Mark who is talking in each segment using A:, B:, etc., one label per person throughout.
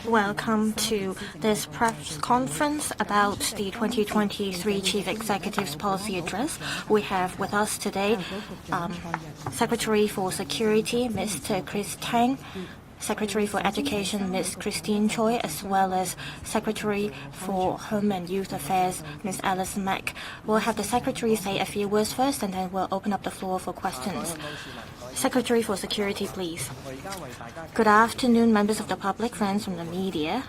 A: Welcome to this press conference about the 2023 Chief Executive's Policy Address. We have with us today Secretary for Security, Mr. Chris Tang, Secretary for Education, Ms. Christine Choi, as well as Secretary for Home and Youth Affairs, Ms. Alice Mack. We'll have the Secretary say a few words first, and then we'll open up the floor for questions. Secretary for Security, please. Good afternoon, members of the public, friends from the media.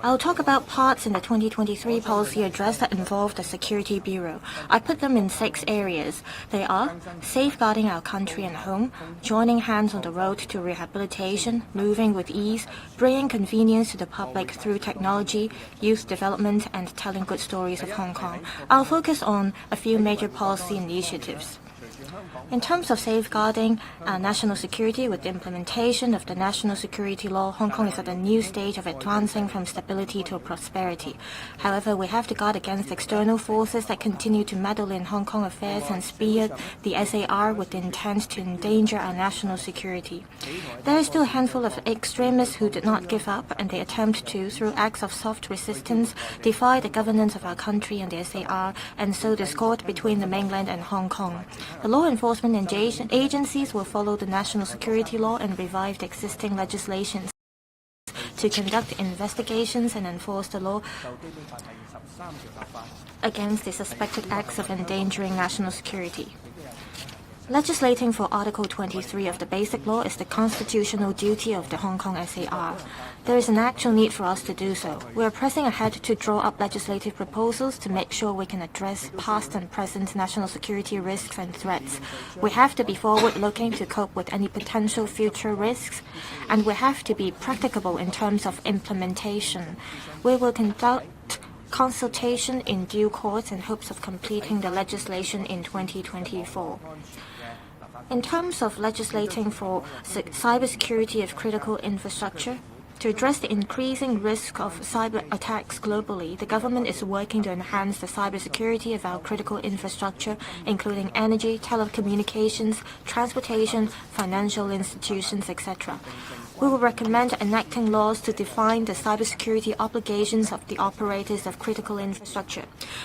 A: I'll talk about parts in the 2023 policy address that involve the Security Bureau. I put them in 6 areas. They are safeguarding our country and home, joining hands on the road to rehabilitation, moving with ease, bringing convenience to the public through technology, youth development, and telling good stories of Hong Kong. I'll focus on a few major policy initiatives. In terms of safeguarding national security with the implementation of the National Security Law, Hong Kong is at a new stage of advancing from stability to prosperity. However, we have to guard against external forces that continue to meddle in Hong Kong affairs and spear the SAR with the intent to endanger our national security. There is still a handful of extremists who did not give up, and they attempt to, through acts of soft resistance, defy the governance of our country and the SAR, and sow discord between the mainland and Hong Kong. The law enforcement agencies will follow the national security law and revive the existing legislation to conduct investigations and enforce the law against the suspected acts of endangering national security. Legislating for Article 23 of the Basic Law is the constitutional duty of the Hong Kong SAR. There is an actual need for us to do so. We are pressing ahead to draw up legislative proposals to make sure we can address past and present national security risks and threats. We have to be forward-looking to cope with any potential future risks, and we have to be practicable in terms of implementation. We will conduct consultation in due course in hopes of completing the legislation in 2024. In terms of legislating for cybersecurity of critical infrastructure, to address the increasing risk of cyber attacks globally, the government is working to enhance the cybersecurity of our critical infrastructure, including energy, telecommunications, transportation, financial institutions, etc. We will recommend enacting laws to define the cybersecurity obligations of the operators of critical infrastructure.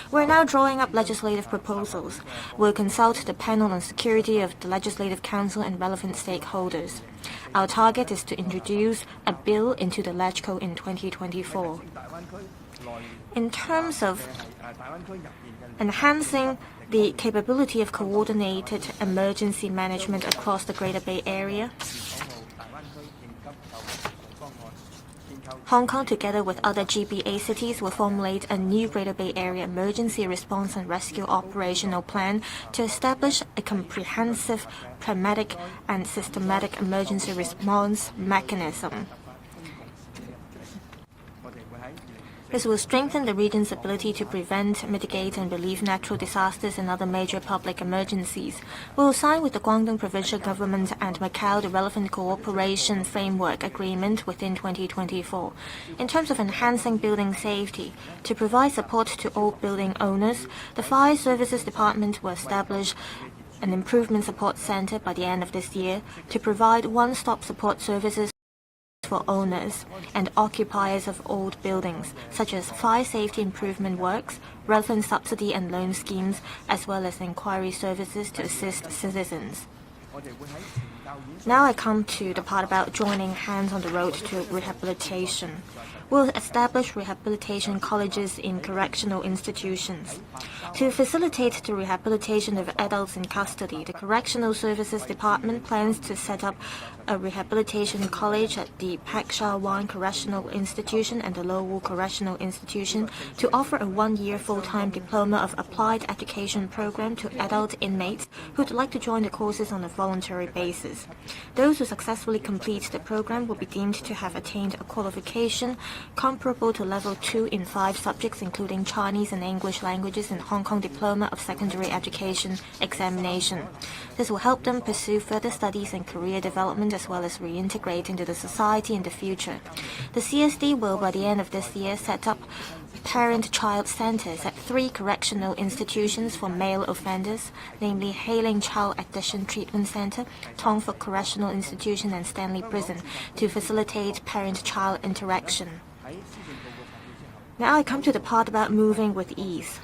A: We're now drawing up legislative proposals. We'll consult the panel on security of the Legislative Council and relevant stakeholders. Our target is to introduce a bill into the LegCo in 2024. In terms of enhancing the capability of coordinated emergency management across the Greater Bay Area, Hong Kong, together with other GBA cities, will formulate a new Greater Bay Area Emergency Response and Rescue Operational Plan to establish a comprehensive, pragmatic, and systematic emergency response mechanism. This will strengthen the region's ability to prevent, mitigate, and relieve natural disasters and other major public emergencies. We will sign with the Guangdong Provincial Government and Macau the relevant cooperation framework agreement within 2024. In terms of enhancing building safety, to provide support to all building owners, the Fire Services Department will establish an improvement support center by the end of this year to provide one-stop support services for owners and occupiers of old buildings, such as fire safety improvement works, relevant subsidy and loan schemes, as well as inquiry services to assist citizens. Now I come to the part about joining hands on the road to rehabilitation. We'll establish rehabilitation colleges in correctional institutions. To facilitate the rehabilitation of adults in custody, the Correctional Services Department plans to set up a rehabilitation college at the Pak Shah Wan Correctional Institution and the Lo Wu Correctional Institution to offer a 1-year full-time diploma of applied education program to adult inmates who'd like to join the courses on a voluntary basis. Those who successfully complete the program will be deemed to have attained a qualification comparable to level 2 in 5 subjects including Chinese and English languages in Hong Kong Diploma of Secondary Education examination. This will help them pursue further studies and career development as well as reintegrate into the society in the future. The CSD will, by the end of this year, set up parent-child centers at 3 correctional institutions for male offenders, namely Hailing Child Addiction Treatment Center, Tongford Correctional Institution and Stanley Prison, to facilitate parent-child interaction. Now I come to the part about moving with ease.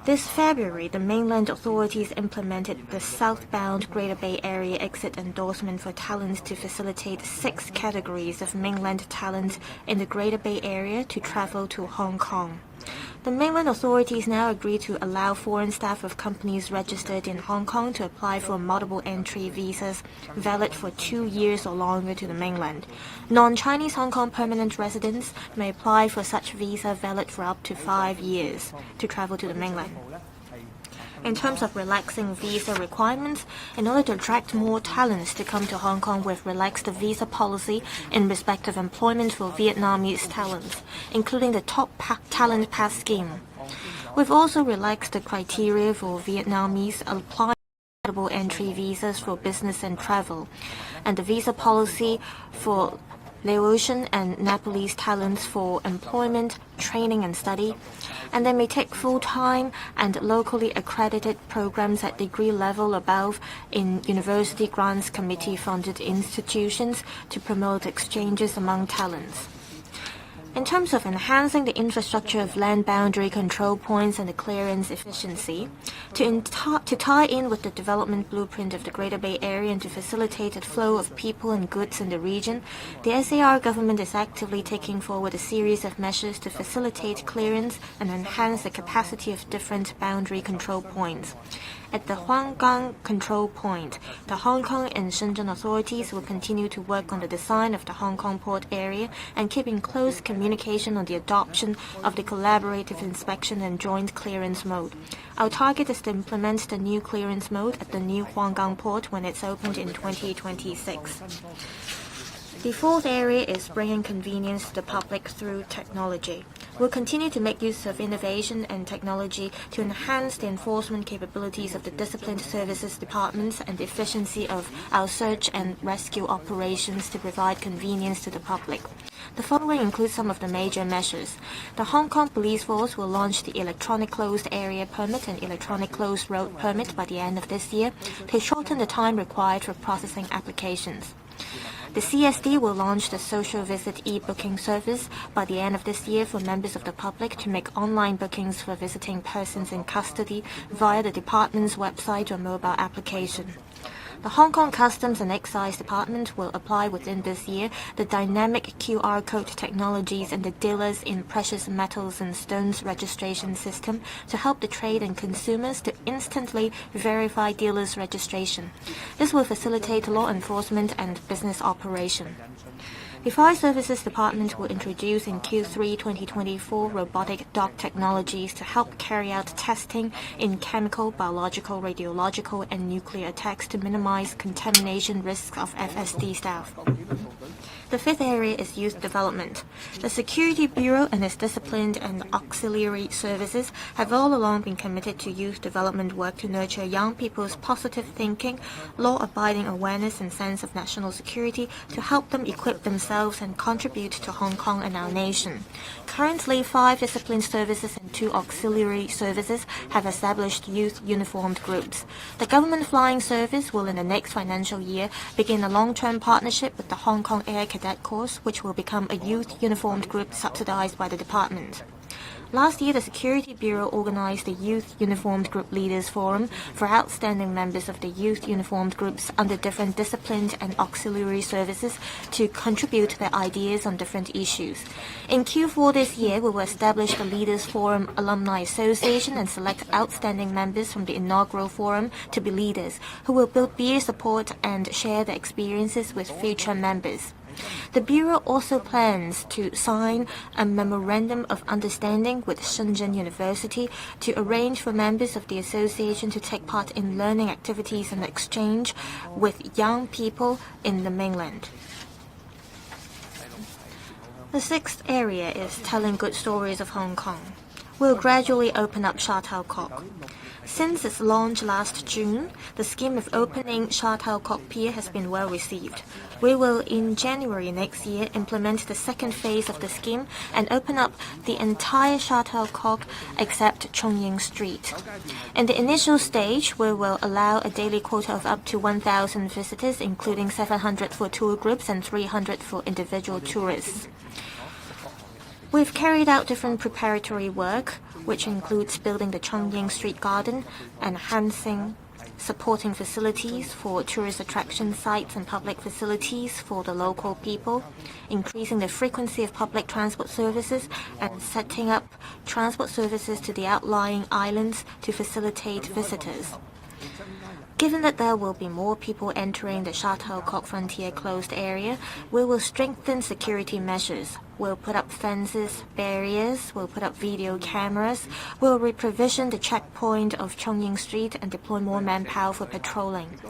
A: This February, the mainland authorities implemented the southbound Greater Bay Area exit endorsement for talents to facilitate 6 categories of mainland talent in the Greater Bay Area to travel to Hong Kong. The mainland authorities now agree to allow foreign staff of companies registered in Hong Kong to apply for multiple entry visas valid for 2 years or longer to the mainland. Non-Chinese Hong Kong permanent residents may apply for such visa valid for up to 5 years to travel to the mainland. In terms of relaxing visa requirements, in order to attract more talents to come to Hong Kong, we've relaxed the visa policy in respect of employment for Vietnamese talents, including the top talent pass scheme. We've also relaxed the criteria for Vietnamese applying for entry visas for business and travel, and the visa policy for Laotian and Nepalese talents for employment, training and study, and they may take full-time and locally accredited programs at degree level above in University Grants Committee-funded institutions to promote exchanges among talents. In terms of enhancing the infrastructure of land boundary control points and the clearance efficiency, to tie in with the development blueprint of the Greater Bay Area and to facilitate the flow of people and goods in the region, the SAR government is actively taking forward a series of measures to facilitate clearance and enhance the capacity of different boundary control points. At the Huanggang Control Point, the Hong Kong and Shenzhen authorities will continue to work on the design of the Hong Kong port area and keep in close communication on the adoption of the collaborative inspection and joint clearance mode. Our target is to implement the new clearance mode at the new Huanggang port when it's opened in 2026. The fourth area is bringing convenience to the public through technology. We'll continue to make use of innovation and technology to enhance the enforcement capabilities of the disciplined services departments and the efficiency of our search and rescue operations to provide convenience to the public. The following include some of the major measures. The Hong Kong Police Force will launch the Electronic Closed Area Permit and Electronic Closed Road Permit by the end of this year to shorten the time required for processing applications. The CSD will launch the Social Visit e-booking service by the end of this year for members of the public to make online bookings for visiting persons in custody via the department's website or mobile application. The Hong Kong Customs and Excise Department will apply within this year the dynamic QR code technologies and the dealers in precious metals and stones registration system to help the trade and consumers to instantly verify dealers' registration. This will facilitate law enforcement and business operation. The Fire Services Department will introduce in Q3 2024 robotic dog technologies to help carry out testing in chemical, biological, radiological, and nuclear attacks to minimize contamination risks of FSD staff. The fifth area is youth development. The Security Bureau and its disciplined and auxiliary services have all along been committed to youth development work to nurture young people's positive thinking, law-abiding awareness and sense of national security to help them equip themselves and contribute to Hong Kong and our nation. Currently, 5 disciplined services and 2 auxiliary services have established youth uniformed groups. The Government Flying Service will in the next financial year begin a long-term partnership with the Hong Kong Air Cadet Corps, which will become a youth uniformed group subsidized by the department. Last year, the Security Bureau organized the Youth Uniformed Group Leaders Forum for outstanding members of the youth uniformed groups under different disciplined and auxiliary services to contribute their ideas on different issues. In Q4 this year, we will establish the Leaders Forum Alumni Association and select outstanding members from the inaugural forum to be leaders, who will build peer support and share their experiences with future members. The Bureau also plans to sign a Memorandum of Understanding with Shenzhen University to arrange for members of the association to take part in learning activities and exchange with young people in the mainland. The sixth area is telling good stories of Hong Kong. We'll gradually open up Sha Tau Kok. Since its launch last June, the scheme of opening Sha Tau Kok Pier has been well received. We will, in January next year, implement the second phase of the scheme and open up the entire Sha Tau Kok except Chung Ying Street. In the initial stage, we will allow a daily quota of up to 1,000 visitors, including 700 for tour groups and 300 for individual tourists. We've carried out different preparatory work, which includes building the Chung Ying Street Garden, enhancing supporting facilities for tourist attraction sites and public facilities for the local people, increasing the frequency of public transport services, and setting up transport services to the outlying islands to facilitate visitors. Given that there will be more people entering the Sha Tau Kok Frontier closed area, we will strengthen security measures. We'll put up fences, barriers, we'll put up video cameras, we'll reprovision the checkpoint of Chung Ying Street and deploy more manpower for patrolling.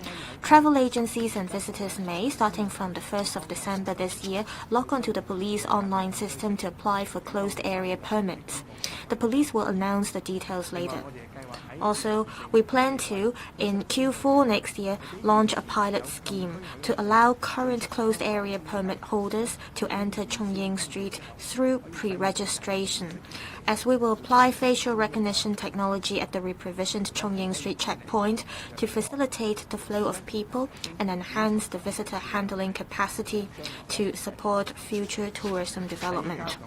A: Travel agencies and visitors may, starting from the 1st of December this year, log onto the police online system to apply for closed area permits. The police will announce the details later. Also, we plan to, in Q4 next year, launch a pilot scheme to allow current closed area permit holders to enter Chung Ying Street through pre-registration, as we will apply facial recognition technology at the reprovisioned Chung Ying Street checkpoint to facilitate the flow of people and enhance the visitor handling capacity to support future tourism development.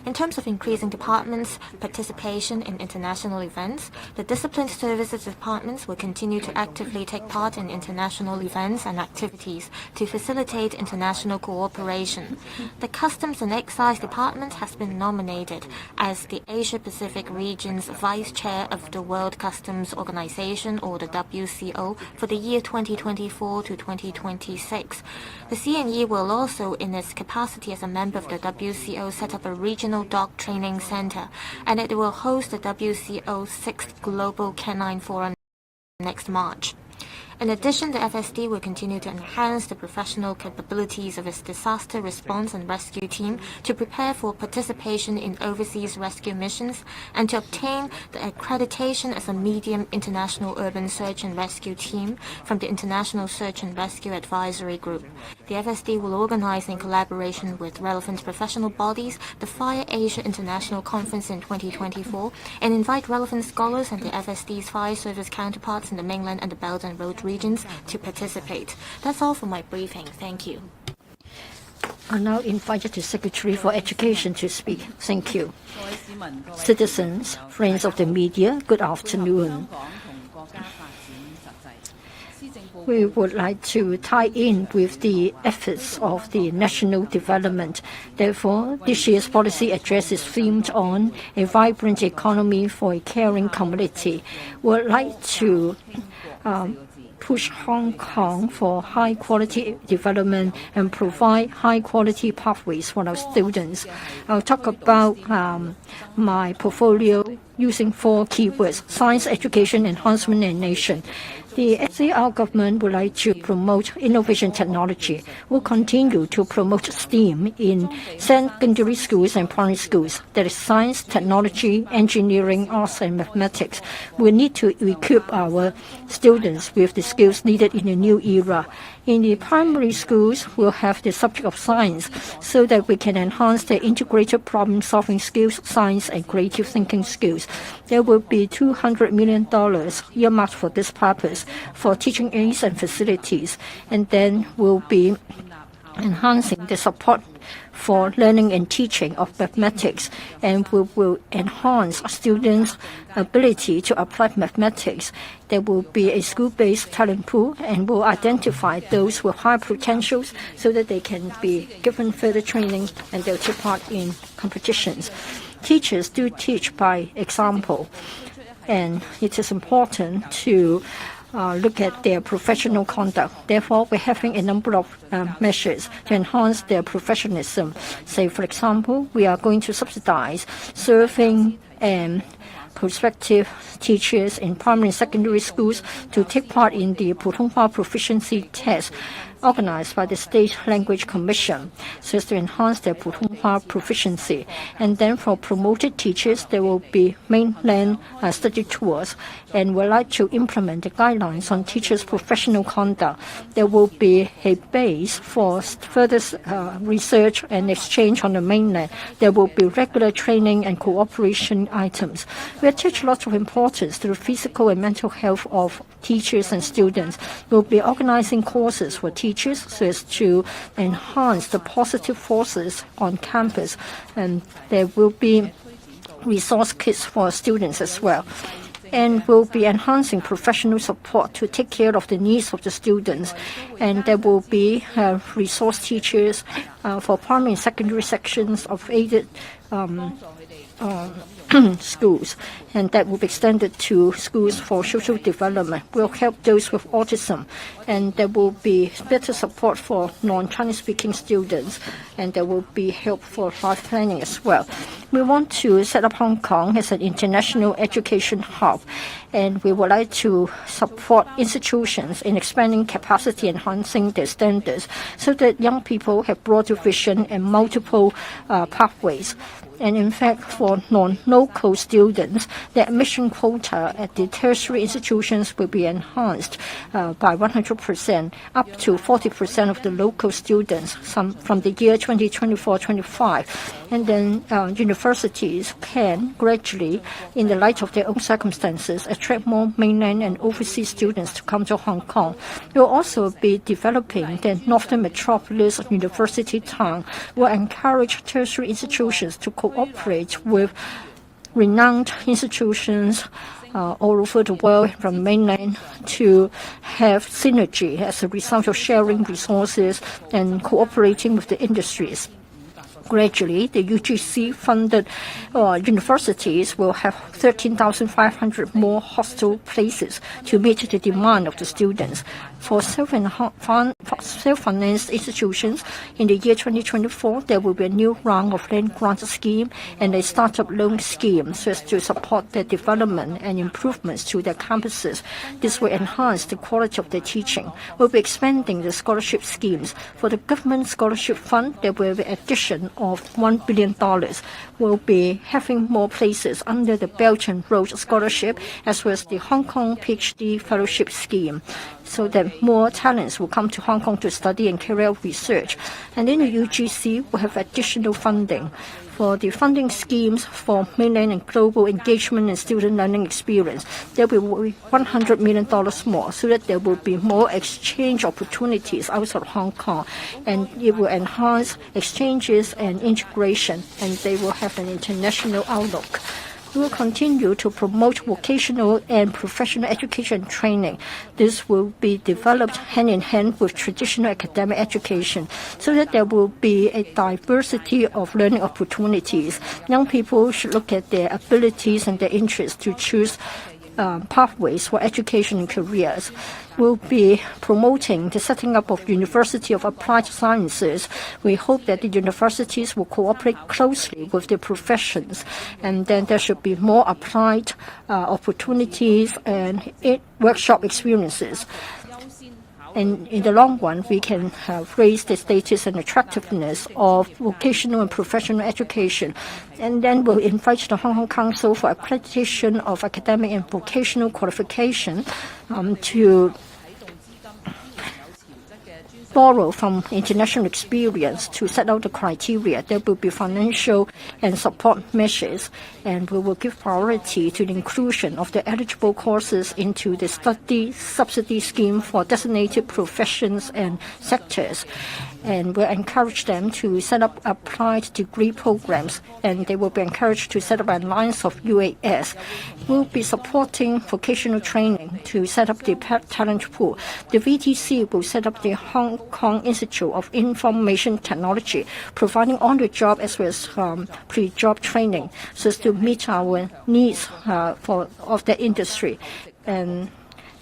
A: In terms of increasing departments' participation in international events, the Disciplined Services Departments will continue to actively take part in international events and activities to facilitate international cooperation. The Customs and Excise Department has been nominated as the Asia-Pacific region's Vice Chair of the World Customs Organization, or the WCO, for the year 2024 to 2026. The CNE will also, in its capacity as a member of the WCO, set up a regional dog training center, and it will host the WCO 6th Global Canine Forum next March. In addition, the FSD will continue to enhance the professional capabilities of its disaster response and rescue team to prepare for participation in overseas rescue missions and to obtain the accreditation as a medium international urban search and rescue team from the International Search and Rescue Advisory Group. The FSD will organize in collaboration with relevant professional bodies the Fire Asia International Conference in 2024 and invite relevant scholars and the FSD's fire service counterparts in the mainland and the Belt and Road regions to participate. That's all for my briefing. Thank you.
B: I now invite the Secretary for Education to speak. Thank you. Citizens, friends of the media, good afternoon. We would like to tie in with the efforts of the national development. Therefore, this year's policy address is themed on a vibrant economy for a caring community. We would like to push Hong Kong for high-quality development and provide high-quality pathways for our students. I'll talk about my portfolio using 4 keywords: science, education, enhancement, and nation. The SAR government would like to promote innovation technology. We'll continue to promote STEAM in secondary schools and primary schools. That is science, technology, engineering, arts, and mathematics. We need to equip our students with the skills needed in the new era. In the primary schools, we'll have the subject of science so that we can enhance the integrated problem-solving skills, science, and creative thinking skills. There will be $200 million earmarked for this purpose for teaching aids and facilities, and then we'll be enhancing the support for learning and teaching of mathematics, and we will enhance students' ability to apply mathematics. There will be a school-based talent pool, and we'll identify those with high potentials so that they can be given further training and they'll take part in competitions. Teachers do teach by example, and it is important to look at their professional conduct. Therefore, we're having a number of measures to enhance their professionalism. Say, for example, we are going to subsidize serving and prospective teachers in primary and secondary schools to take part in the Putonghua proficiency test. organized by the State Language Commission so as to enhance their Putonghua proficiency. And then for promoted teachers, there will be mainland study tours, and we'd like to implement the guidelines on teachers' professional conduct. There will be a base for further research and exchange on the mainland. There will be regular training and cooperation items. We attach lots of importance to the physical and mental health of teachers and students. We'll be organizing courses for teachers so as to enhance the positive forces on campus, and there will be resource kits for students as well. And we'll be enhancing professional support to take care of the needs of the students. And there will be resource teachers for primary and secondary sections of aided schools, and that will be extended to schools for social development. We'll help those with autism, and there will be better support for non-Chinese speaking students, and there will be help for life planning as well. We want to set up Hong Kong as an international education hub, and we would like to support institutions in expanding capacity, enhancing their standards, so that young people have broader vision and multiple pathways. And in fact, for non-local students, the admission quota at the tertiary institutions will be enhanced by 100%, up to 40% of the local students from the year 2024-25. And then universities can gradually, in the light of their own circumstances, attract more mainland and overseas students to come to Hong Kong. We'll also be developing the Northern Metropolis University Town. We'll encourage tertiary institutions to cooperate with renowned institutions all over the world from the mainland to have synergy as a result of sharing resources and cooperating with the industries. Gradually, the UGC-funded universities will have 13,500 more hostel places to meet the demand of the students. For self-financed institutions, in the year 2024, there will be a new round of land grant scheme and a startup loan scheme so as to support their development and improvements to their campuses. This will enhance the quality of their teaching. We'll be expanding the scholarship schemes. For the government scholarship fund, there will be addition of $1 billion. We'll be having more places under the Belt and Road Scholarship as well as the Hong Kong PhD Fellowship Scheme, so that more talents will come to Hong Kong to study and carry out research. And in the UGC, we'll have additional funding for the funding schemes for mainland and global engagement and student learning experience. There will be $100 million more so that there will be more exchange opportunities outside Hong Kong, and it will enhance exchanges and integration, and they will have an international outlook. We will continue to promote vocational and professional education training. This will be developed hand in hand with traditional academic education so that there will be a diversity of learning opportunities. Young people should look at their abilities and their interests to choose pathways for education and careers. We'll be promoting the setting up of University of Applied Sciences. We hope that the universities will cooperate closely with the professions, and then there should be more applied opportunities and workshop experiences. And in the long run, we can raise the status and attractiveness of vocational and professional education. And then we'll invite the Hong Kong Council for accreditation of academic and vocational qualification to borrow from international experience to set out the criteria. There will be financial and support measures, and we will give priority to the inclusion of the eligible courses into the study subsidy scheme for designated professions and sectors. And we'll encourage them to set up applied degree programs, and they will be encouraged to set up an alliance of UAS. We'll be supporting vocational training to set up the talent pool. The VTC will set up the Hong Kong Institute of Information Technology, providing on-the-job as well as pre-job training so as to meet our needs of the industry. And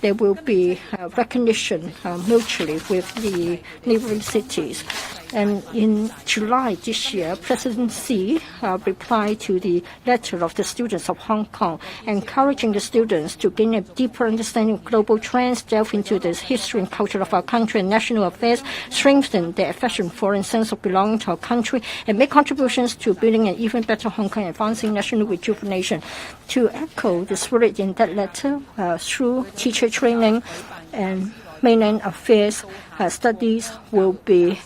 B: there will be recognition mutually with the neighboring cities. And in July this year, President Xi replied to the letter of the students of Hong Kong, encouraging the students to gain a deeper understanding of global trends, delve into the history and culture of our country and national affairs, strengthen their affection for and sense of belonging to our country, and make contributions to building an even better Hong Kong, advancing national rejuvenation. To echo the spirit in that letter, through teacher training and mainland affairs studies will be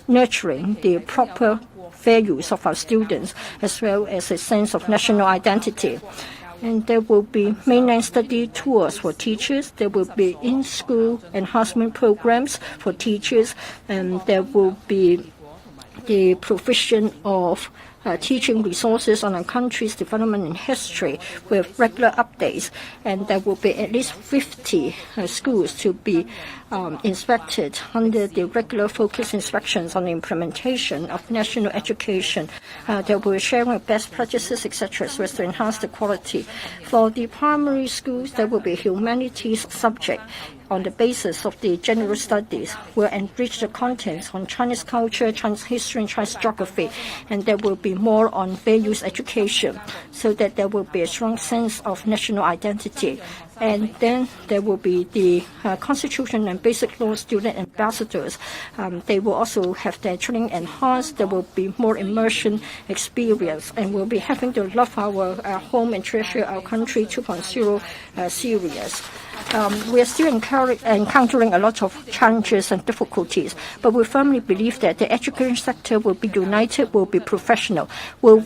B: nurturing the proper values of our students as well as a sense of national identity. And there will be mainland study tours for teachers. There will be in-school enhancement programs for teachers. And there will be the provision of teaching resources on our country's development and history with regular updates. And there will be at least 50 schools to be inspected under the regular focus inspections on the implementation of national education. There will be sharing of best practices, etc., so as to enhance the quality. For the primary schools, there will be humanities subject on the basis of the general studies. Will enrich the contents on Chinese culture, Chinese history, and Chinese geography, and there will be more on values education, so that there will be a strong sense of national identity. And then there will be the Constitution and Basic Law student ambassadors. They will also have their training enhanced. There will be more immersion experience, and we'll be having to love our home and treasure our country 2.0 series. We are still encountering a lot of challenges and difficulties, but we firmly believe that the education sector will be united, will be professional, will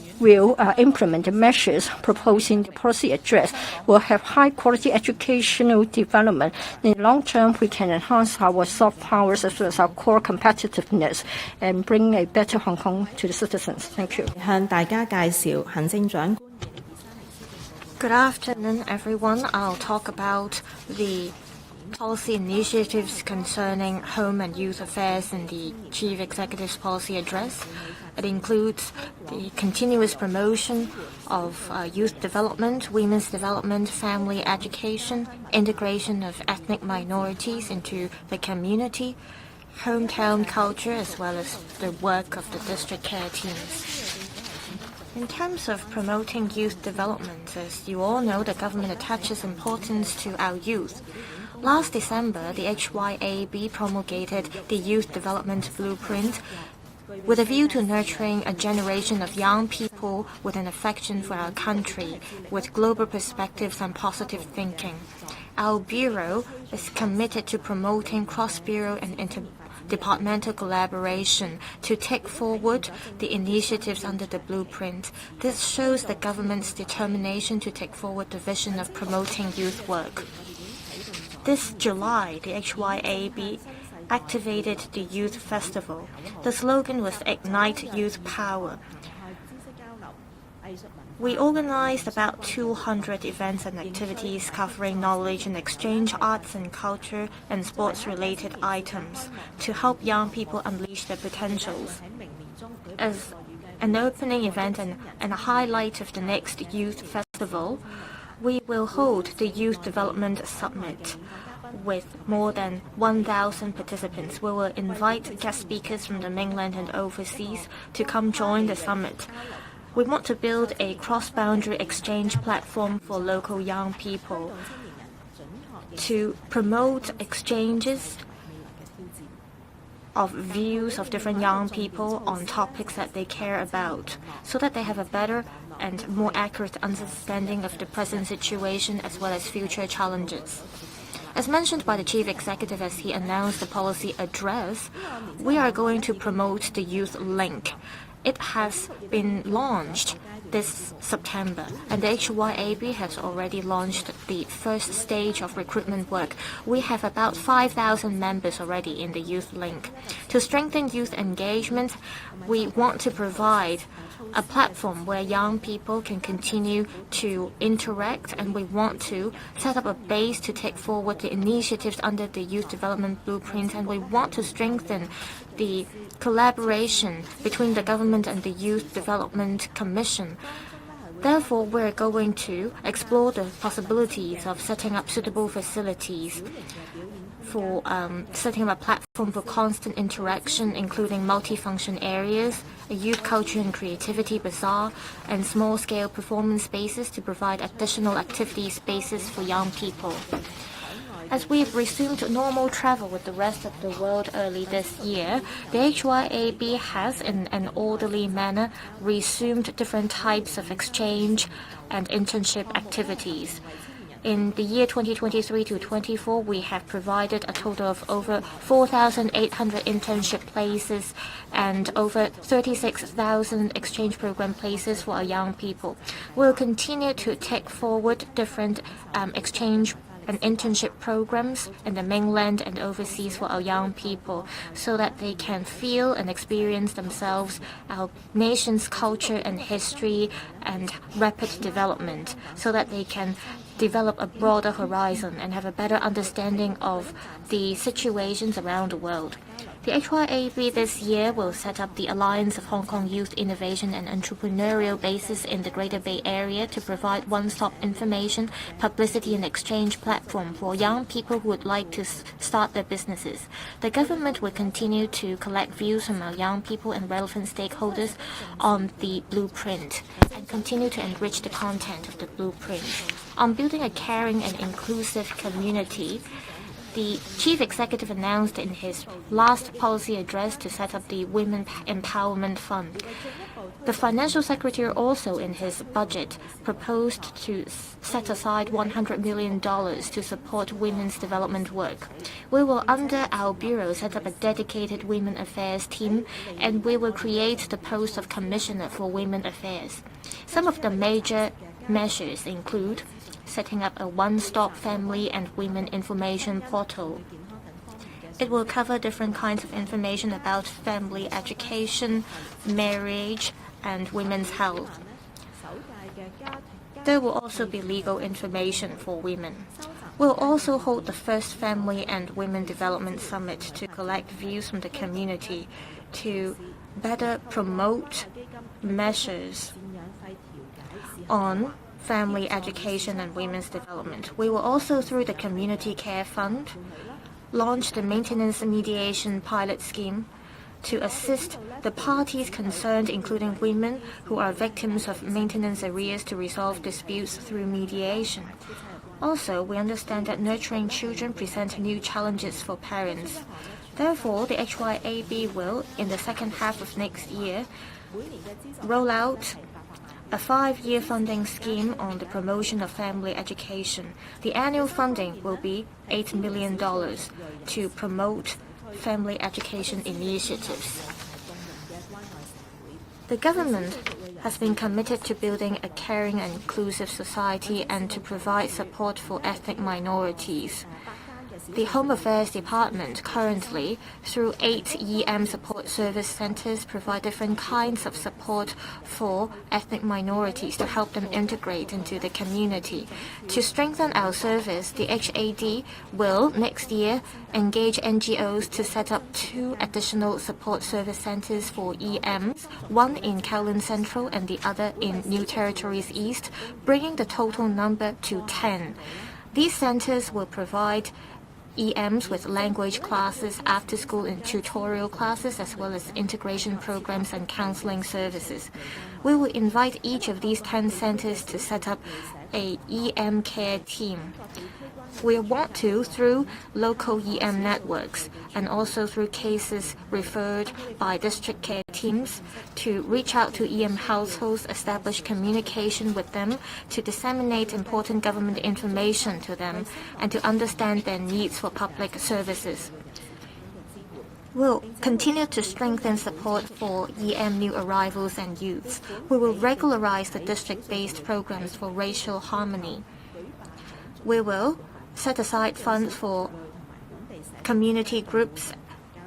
B: implement the measures proposed in the policy address, will have high-quality educational development. In the long term, we can enhance our soft powers as well as our core competitiveness and bring a better Hong Kong to the citizens. Thank you.
C: 向大家介紹行政長官。
A: Good afternoon, everyone. I'll talk about the policy initiatives concerning home and youth affairs in the Chief Executive's policy address. It includes the continuous promotion of youth development, women's development, family education, integration of ethnic minorities into the community, hometown culture, as well as the work of the district care teams. In terms of promoting youth development, as you all know, the government attaches importance to our youth. Last December, the HYAB promulgated the Youth Development Blueprint with a view to nurturing a generation of young people with an affection for our country, with global perspectives and positive thinking. Our Bureau is committed to promoting cross-bureau and interdepartmental collaboration to take forward the initiatives under the blueprint. This shows the government's determination to take forward the vision of promoting youth work. This July, the HYAB activated the Youth Festival. The slogan was Ignite Youth Power. We organized about 200 events and activities covering knowledge and exchange, arts and culture, and sports-related items to help young people unleash their potentials. As an opening event and a highlight of the next Youth Festival, we will hold the Youth Development Summit with more than 1,000 participants. We will invite guest speakers from the mainland and overseas to come join the summit. We want to build a cross-boundary exchange platform for local young people to promote exchanges of views of different young people on topics that they care about, so that they have a better and more accurate understanding of the present situation as well as future challenges. As mentioned by the Chief Executive as he announced the policy address, we are going to promote the Youth Link. It has been launched this September, and the HYAB has already launched the first stage of recruitment work. We have about 5,000 members already in the Youth Link. To strengthen youth engagement, we want to provide a platform where young people can continue to interact, and we want to set up a base to take forward the initiatives under the Youth Development Blueprint, and we want to strengthen the collaboration between the government and the Youth Development Commission. Therefore, we're going to explore the possibilities of setting up suitable facilities for setting up a platform for constant interaction, including multifunction areas, a youth culture and creativity bazaar, and small-scale performance spaces to provide additional activity spaces for young people. As we've resumed normal travel with the rest of the world early this year, the HYAB has, in an orderly manner, resumed different types of exchange and internship activities. In the year 2023 to 24, we have provided a total of over 4,800 internship places and over 36,000 exchange program places for our young people. We'll continue to take forward different exchange and internship programs in the mainland and overseas for our young people so that they can feel and experience themselves our nation's culture and history and rapid development so that they can develop a broader horizon and have a better understanding of the situations around the world. The HYAB this year will set up the Alliance of Hong Kong Youth Innovation and Entrepreneurial Bases in the Greater Bay Area to provide one-stop information, publicity and exchange platform for young people who would like to start their businesses. The government will continue to collect views from our young people and relevant stakeholders on the blueprint and continue to enrich the content of the blueprint. On building a caring and inclusive community, the Chief Executive announced in his last policy address to set up the Women Empowerment Fund. The Financial Secretary also in his budget proposed to set aside $100 million to support women's development work. We will, under our Bureau, set up a dedicated Women Affairs team, and we will create the post of Commissioner for Women Affairs. Some of the major measures include setting up a one-stop family and women information portal. It will cover different kinds of information about family education, marriage, and women's health. There will also be legal information for women. We'll also hold the first Family and Women Development Summit to collect views from the community to better promote measures on family education and women's development. We will also, through the Community Care Fund, launch the Maintenance Mediation Pilot Scheme to assist the parties concerned, including women who are victims of maintenance arrears, to resolve disputes through mediation. Also, we understand that nurturing children present new challenges for parents. Therefore, the HYAB will, in the second half of next year, roll out a 5-year funding scheme on the promotion of family education. The annual funding will be $8 million to promote family education initiatives. The government has been committed to building a caring and inclusive society and to provide support for ethnic minorities. The Home Affairs Department currently, through 8 EM support service centers, provide different kinds of support for ethnic minorities to help them integrate into the community. To strengthen our service, the HAD will next year engage NGOs to set up 2 additional support service centers for EMs, one in Kowloon Central and the other in New Territories East, bringing the total number to 10. These centers will provide EMs with language classes, after-school and tutorial classes, as well as integration programs and counseling services. We will invite each of these 10 centers to set up a EM care team. We want to, through local EM networks and also through cases referred by district care teams, to reach out to EM households, establish communication with them, to disseminate important government information to them, and to understand their needs for public services. We'll continue to strengthen support for EM new arrivals and youths. We will regularize the district-based programs for racial harmony. We will set aside funds for community groups,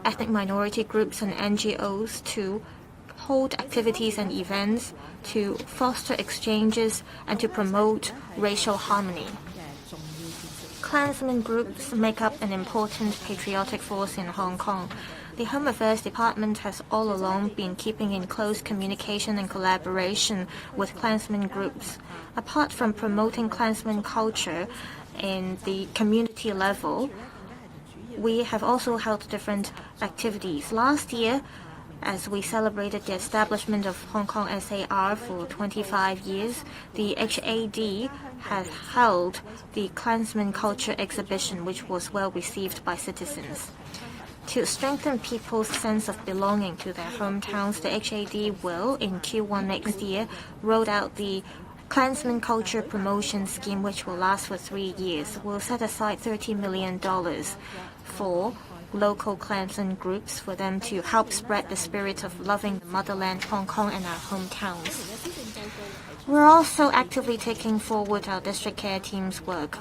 A: ethnic minority groups, and NGOs to hold activities and events to foster exchanges and to promote racial harmony. Klansmen groups make up an important patriotic force in Hong Kong. The Home Affairs Department has all along been keeping in close communication and collaboration with Klansmen groups. Apart from promoting Klansmen culture in the community level, we have also held different activities. Last year, as we celebrated the establishment of Hong Kong SAR for 25 years, the HAD has held the Klansmen Culture Exhibition, which was well received by citizens. To strengthen people's sense of belonging to their hometowns, the HAD will, in Q1 next year, roll out the Klansmen Culture Promotion Scheme, which will last for 3 years. We'll set aside $30 million for local Klansmen groups for them to help spread the spirit of loving the motherland, Hong Kong, and our hometowns. We're also actively taking forward our district care team's work.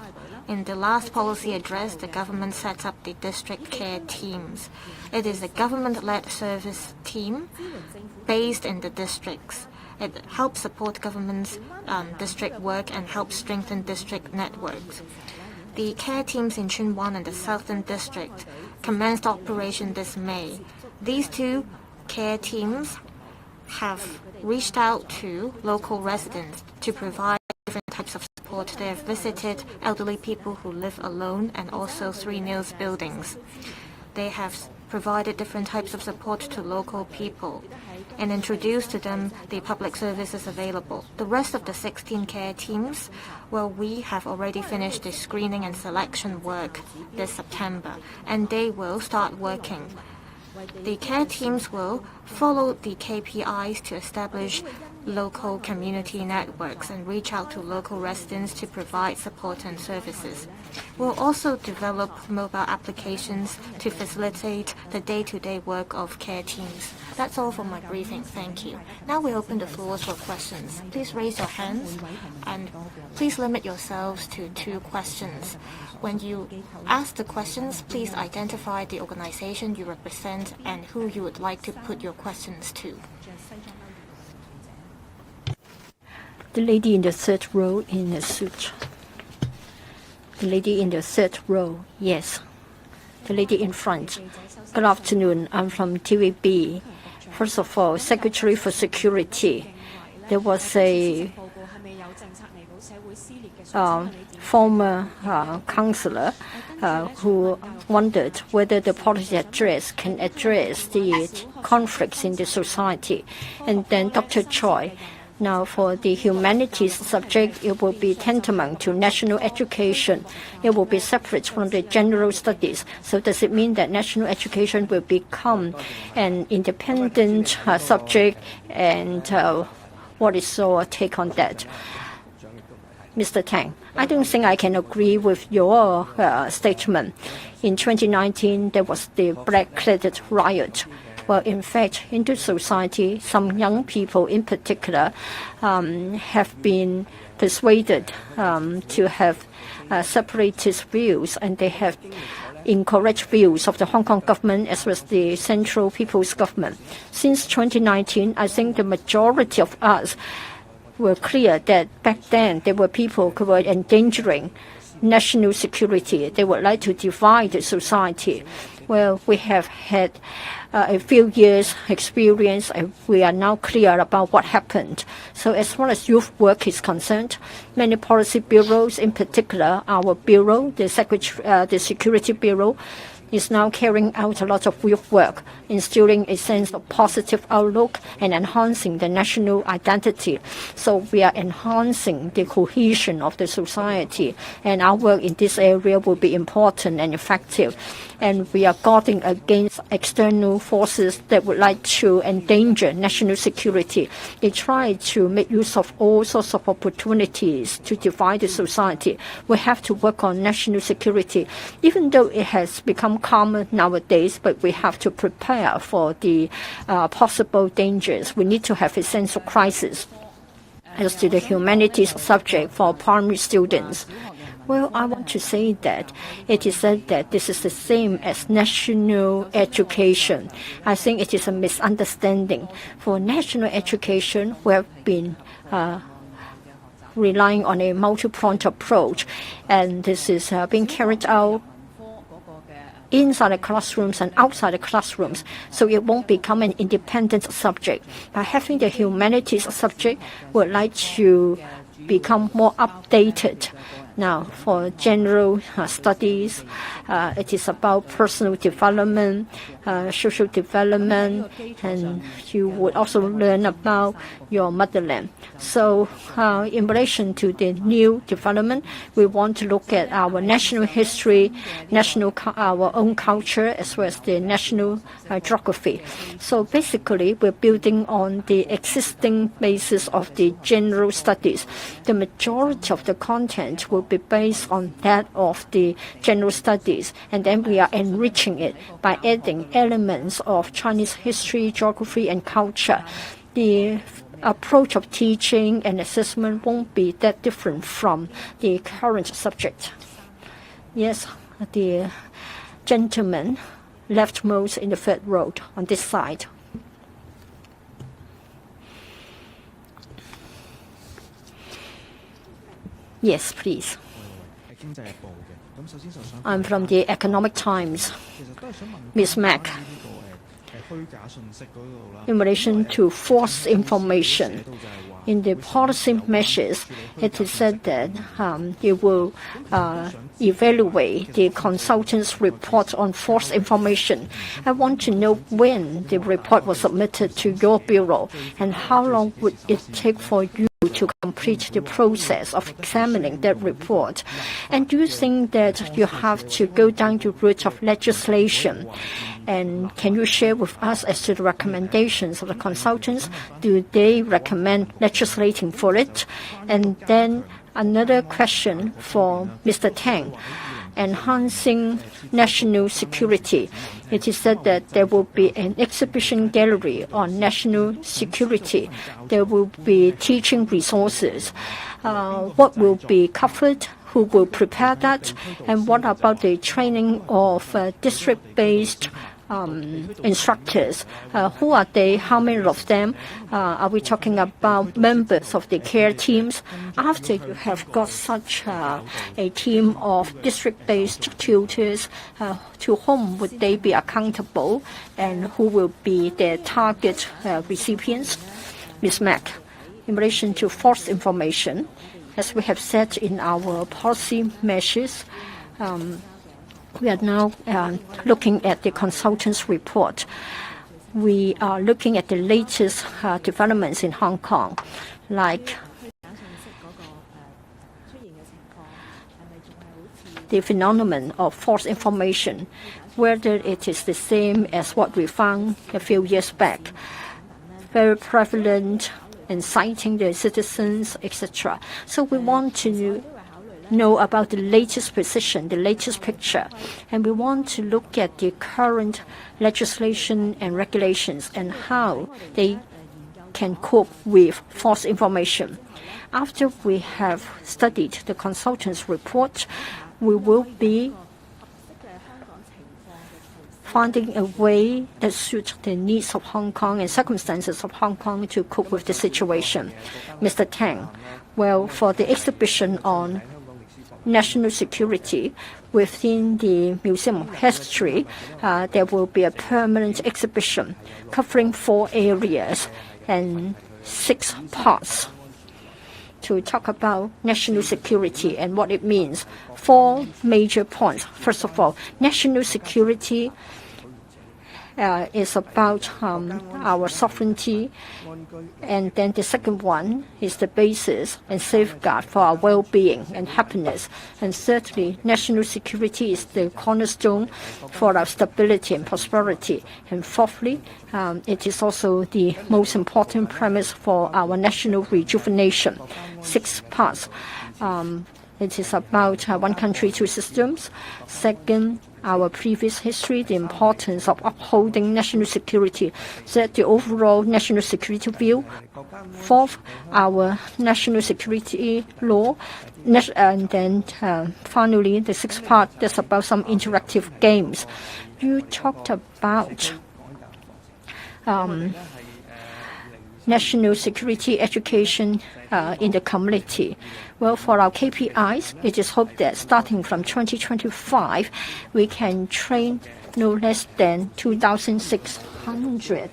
A: In the last policy address, the government set up the district care teams. It is a government-led service team based in the districts. It helps support government's district work and helps strengthen district networks. The care teams in Tsuen Wan and the Southern District commenced operation this May. These two care teams have reached out to local residents to provide different types of support. They have visited elderly people who live alone and also 3 Mills buildings. They have provided different types of support to local people and introduced to them the public services available. The rest of the 16 care teams, well, we have already finished the screening and selection work this September, and they will start working. The care teams will follow the KPIs to establish local community networks and reach out to local residents to provide support and services. We'll also develop mobile applications to facilitate the day-to-day work of care teams. That's all for my briefing. Thank you. Now we open the floors for questions. Please raise your hands and please limit yourselves to 2 questions. When you ask the questions, please identify the organization you represent and who you would like to put your questions to.
B: The lady in the 3rd row in a suit. The lady in the 3rd row, yes. The lady in front. Good afternoon. I'm from TVB. First of all, Secretary for Security. There was a former councillor who wondered whether the policy address can address the conflicts in the society. And then Dr. Choi. Now, for the humanities subject, it will be tantamount to national education. It will be separate from the general studies. So does it mean that national education will become an independent subject? And what is your take on that? Mr. Tang, I don't think I can agree with your statement. In 2019, there was the Black Credit Riot. Well, in fact, in the society, some young people in particular have been persuaded to have separatist views, and they have incorrect views of the Hong Kong government as well as the Central People's Government. Since 2019, I think the majority of us were clear that back then there were people who were endangering national security. They would like to divide the society. Well, we have had a few years experience, and we are now clear about what happened. So as far as youth work is concerned, many policy bureaus, in particular our bureau, the Security Bureau, is now carrying out a lot of youth work, instilling a sense of positive outlook and enhancing the national identity. So we are enhancing the cohesion of the society, and our work in this area will be important and effective. And we are guarding against external forces that would like to endanger national security. They try to make use of all sorts of opportunities to divide the society. We have to work on national security, even though it has become common nowadays, but we have to prepare for the possible dangers. We need to have a sense of crisis. As to the humanities subject for primary students, well, I want to say that it is said that this is the same as national education. I think it is a misunderstanding. For national education, we have been relying on a multi-pronged approach, and this is being carried out inside the classrooms and outside the classrooms, so it won't become an independent subject. By having the humanities subject, we would like to become more updated. Now, for general studies, it is about personal development, social development, and you would also learn about your motherland. So, in relation to the new development, we want to look at our national history, our own culture, as well as the national geography. So, basically, we're building on the existing basis of the general studies. The majority of the content will be based on that of the general studies, and then we are enriching it by adding elements of Chinese history, geography, and culture. The approach of teaching and assessment won't be that different from the current subject. Yes, the gentleman leftmost in the third row on this side. Yes, please. I'm from the Economic Times. Ms. Mac, in relation to false information, in the policy measures, it is said that you will evaluate the consultant's report on false information. I want to know when the report was submitted to your bureau and how long would it take for you to complete the process of examining that report. And do you think that you have to go down the route of legislation? And can you share with us as to the recommendations of the consultants? Do they recommend legislating for it? And then another question for Mr. Tang. Enhancing national security. It is said that there will be an exhibition gallery on national security. There will be teaching resources. What will be covered? Who will prepare that? And what about the training of district-based instructors? Who are they? How many of them? Are we talking about members of the care teams? After you have got such a team of district-based tutors, to whom would they be accountable, and who will be their target recipients? Ms. Mack, in relation to false information, as we have said in our policy measures, we are now looking at the consultant's report. We are looking at the latest developments in Hong Kong, like the phenomenon of false information, whether it is the same as what we found a few years back, very prevalent, inciting the citizens, etc. So we want to know about the latest position, the latest picture, and we want to look at the current legislation and regulations and how they can cope with false information. After we have studied the consultant's report, we will be finding a way that suits the needs of Hong Kong and circumstances of Hong Kong to cope with the situation. Mr. Tang, well, for the exhibition on national security within the Museum of History, there will be a permanent exhibition covering 4 areas and 6 parts to talk about national security and what it means. 4 major points. First of all, national security is about our sovereignty, and then the second one is the basis and safeguard for our well-being and happiness. And thirdly, national security is the cornerstone for our stability and prosperity. And fourthly, it is also the most important premise for our national rejuvenation. 6 parts. It is about one country, 2 systems. Second, our previous history, the importance of upholding national security, set the overall national security view. Fourth, our national security law. And then finally, the 6th part, that's about some interactive games. You talked about national security education in the community. Well, for our KPIs, it is hoped that starting from 2025, we can train no less than 2,600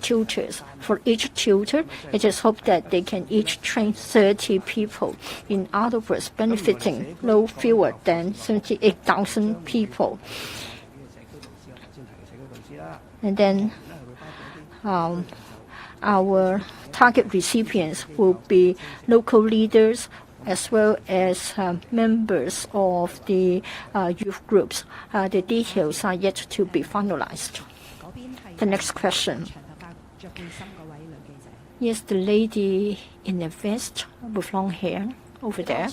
B: tutors. For each tutor, it is hoped that they can each train 30 people. In other words, benefiting no fewer than 78,000 people. And then our target recipients will be local leaders as well as members of the youth groups. The details are yet to be finalized. The next question. Yes, the lady in the vest with long hair over there.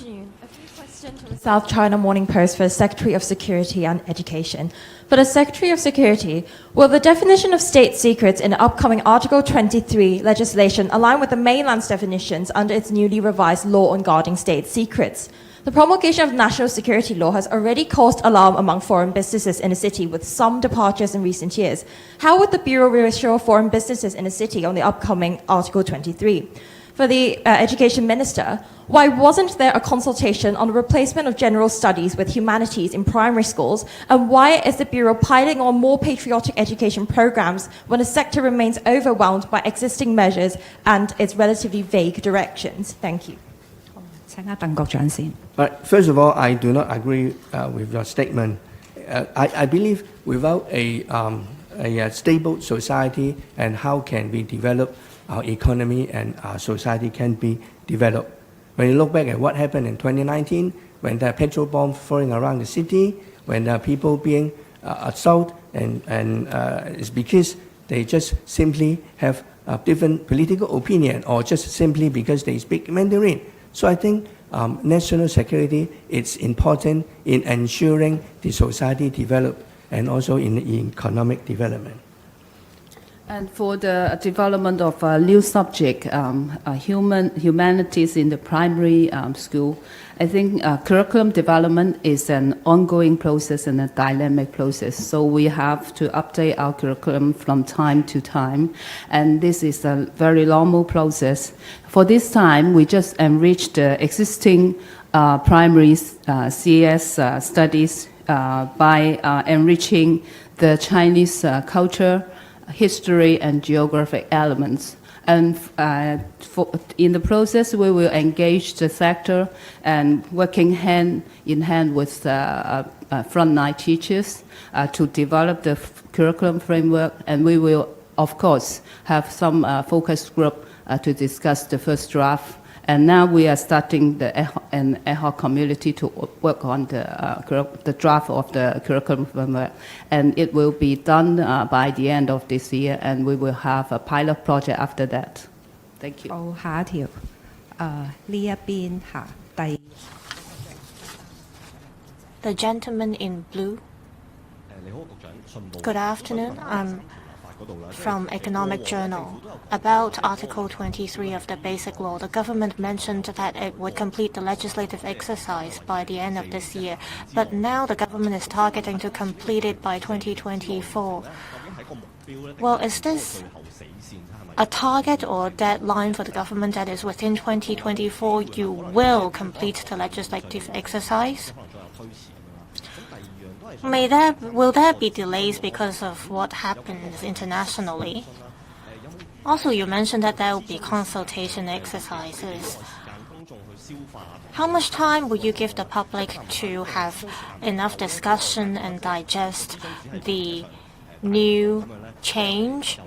D: South China Morning Post for the Secretary of Security and Education. For the Secretary of Security, will the definition of state secrets in the upcoming Article 23 legislation align with the mainland's definitions under its newly revised law on guarding state secrets? The promulgation of national security law has already caused alarm among foreign businesses in the city, with some departures in recent years. How would the Bureau reassure foreign businesses in the city on the upcoming Article 23? For the Education Minister, why wasn't there a consultation on the replacement of general studies with humanities in primary schools? And why is the Bureau piling on more patriotic education programs when the sector remains overwhelmed by existing measures and its relatively vague directions? Thank you.
E: But first of all, I do not agree with your statement. I believe without a stable society, and how can we develop our economy and our society can be developed. When you look back at what happened in 2019, when there are petrol bombs falling around the city, when there are people being assaulted, and it's because they just simply have a different political opinion, or just simply because they speak Mandarin. So I think national security is important in ensuring the society develop and also in economic development.
F: And for the development of a new subject, humanities in the primary school, I think curriculum development is an ongoing process and a dynamic process. So we have to update our curriculum from time to time. And this is a very normal process. For this time, we just enriched the existing primary CS studies by enriching the Chinese culture, history and geographic elements. And in the process, we will engage the sector and working hand in hand with frontline teachers to develop the curriculum framework. And we will, of course, have some focus group to discuss the first draft. And now we are starting an ad hoc community to work on the draft of the curriculum framework. And it will be done by the end of this year, and we will have a pilot project after that. Thank you.
G: 下一條，呢一邊嚇第。
A: The gentleman in blue. Good afternoon. I'm from Economic Journal. About Article 23 of the Basic Law, the government mentioned that it would complete the legislative exercise by the end of this year, but now the government is targeting to complete it by 2024. Well, is this a target or deadline for the government that is within 2024 you will complete the legislative exercise? Will there be delays because of what happens internationally? Also, you mentioned that there will be consultation exercises. How much time will you give the public to have enough discussion and digest the new change?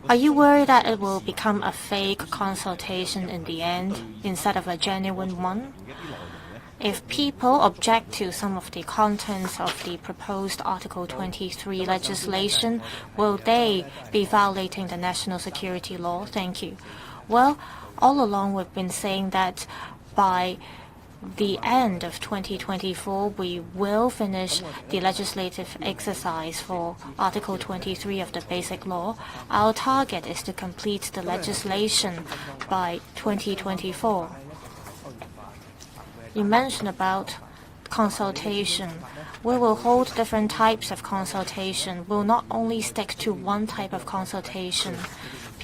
A: Are you worried that it will become a fake consultation in the end instead of a genuine one? If people object to some of the contents of the proposed Article 23 legislation, will they be violating the national security law? Thank you. Well, all along we've been saying that by the end of 2024, we will finish the legislative exercise for Article 23 of the Basic Law. Our target is to complete the legislation by 2024. You mentioned about consultation. We will hold different types of consultation. We'll not only stick to one type of consultation.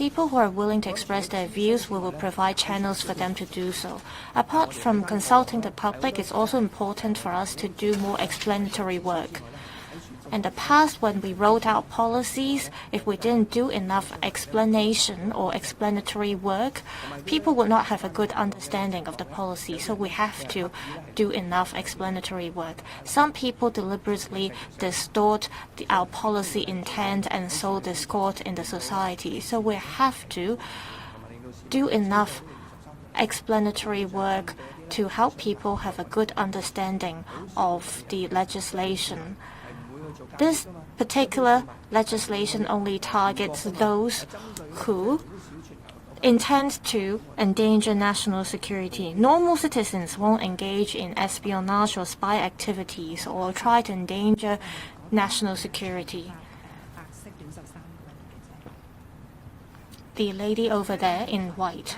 A: people who are willing to express their views, we will provide channels for them to do so. Apart from consulting the public, it's also important for us to do more explanatory work. In the past, when we wrote out policies, if we didn't do enough explanation or explanatory work, people would not have a good understanding of the policy. So we have to do enough explanatory work. Some people deliberately distort our policy intent and sow discord in the society. So we have to do enough explanatory work to help people have a good understanding of the legislation. This particular legislation only targets those who intend to endanger national security. Normal citizens won't engage in espionage or spy activities or try to endanger national security. The lady over there in white.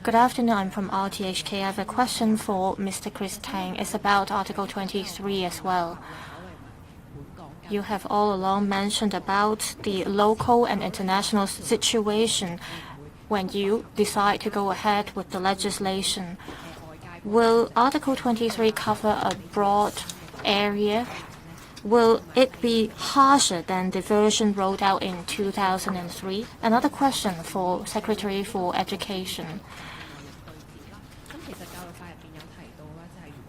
A: Good afternoon, I'm from RTHK. I have a question for Mr. Chris Tang. It's about Article 23 as well. You have all along mentioned about the local and international situation when you decide to go ahead with the legislation. Will Article 23 cover a broad area? Will it be harsher than the version rolled out in 2003? Another question for Secretary for Education.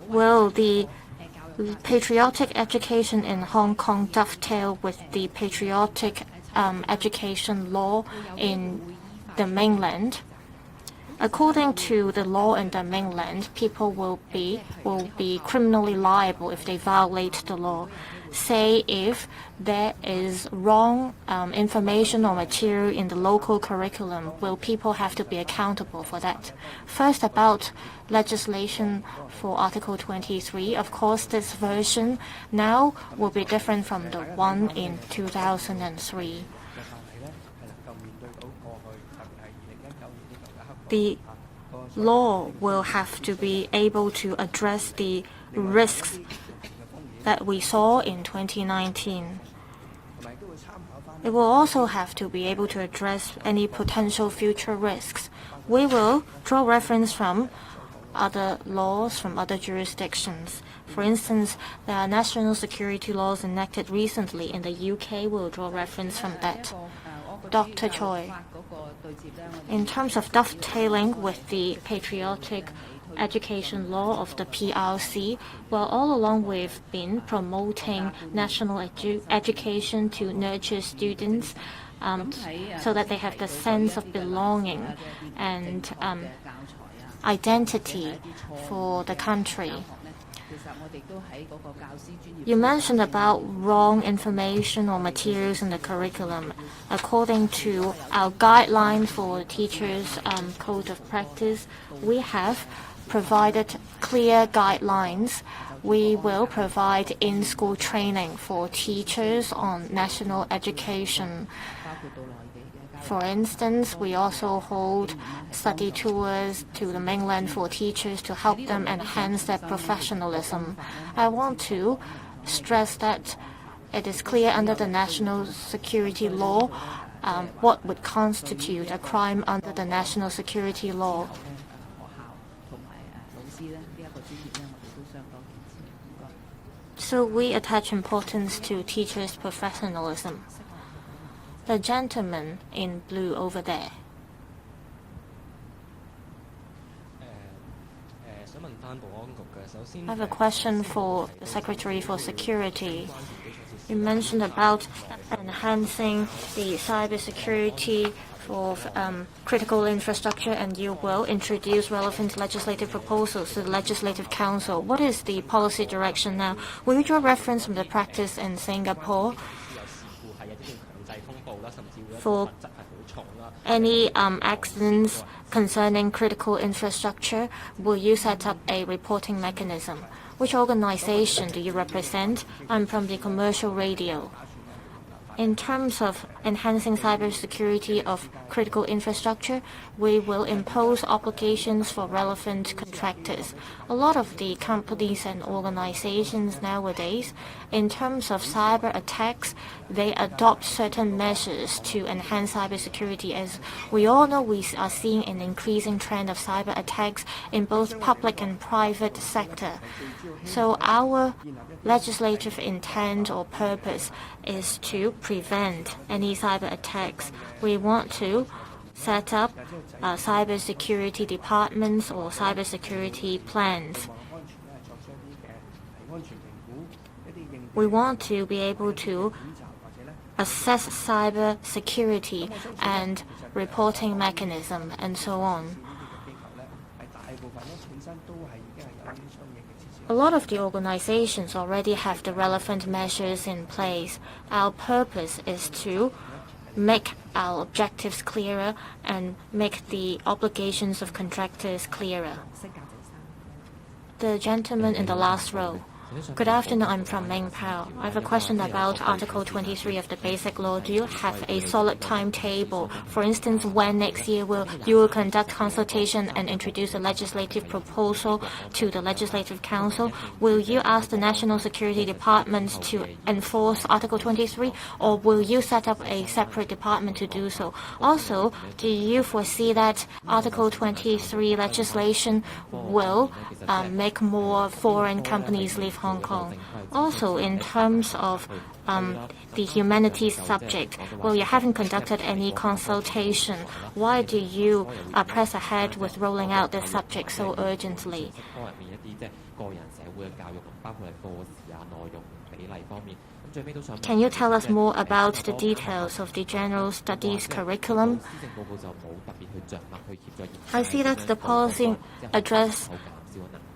A: Will the patriotic education in Hong Kong dovetail with the patriotic education law in the mainland? According to the law in the mainland, people will be criminally liable if they violate the law. Say if there is wrong information or material in the local curriculum, will people have to be accountable for that? First, about legislation for Article 23. Of course, this version now will be different from the one in 2003. The law will have to be able to address the risks that we saw in 2019. It will also have to be able to address any potential future risks. We will draw reference from other laws from other jurisdictions. For instance, there are national security laws enacted recently in the UK. We will draw reference from that. Dr. Choi, in terms of dovetailing with the patriotic education law of the PRC, well, all along we've been promoting national education to nurture students so that they have the sense of belonging and identity for the country. You mentioned about wrong information or materials in the curriculum. According to our guideline for teachers' code of practice, we have provided clear guidelines. We will provide in-school training for teachers on national education. For instance, we also hold study tours to the mainland for teachers to help them enhance their professionalism. I want to stress that it is clear under the national security law what would constitute a crime under the national security law. So we attach importance to teachers' professionalism. The gentleman in blue over there. I have a question for the Secretary for Security. You mentioned about enhancing the cybersecurity for critical infrastructure, and you will introduce relevant legislative proposals to the Legislative Council. What is the policy direction now? Will you draw reference from the practice in Singapore? For any accidents concerning critical infrastructure, will you set up a reporting mechanism? Which organization do you represent? I'm from the commercial radio. In terms of enhancing cybersecurity of critical infrastructure, we will impose obligations for relevant contractors. A lot of the companies and organizations nowadays, in terms of cyber attacks, they adopt certain measures to enhance cybersecurity. As we all know, we are seeing an increasing trend of cyber attacks in both public and private sector. So our legislative intent or purpose is to prevent any cyber attacks. We want to set up cybersecurity departments or cybersecurity plans. We want to be able to assess cyber security and reporting mechanism and so on. A lot of the organizations already have the relevant measures in place. Our purpose is to make our objectives clearer and make the obligations of contractors clearer. The gentleman in the last row. Good afternoon, I'm from Mingpao. I have a question about Article 23 of the Basic Law. Do you have a solid timetable? For instance, when next year you will conduct consultation and introduce a legislative proposal to the Legislative Council? Will you ask the National Security Department to enforce Article 23, or will you set up a separate department to do so? Also, do you foresee that Article 23 legislation will make more foreign companies leave Hong Kong? Also, in terms of the humanities subject, well, you haven't conducted any consultation. Why do you press ahead with rolling out this subject so urgently? Can you tell us more about the details of the general studies curriculum? I see that the policy address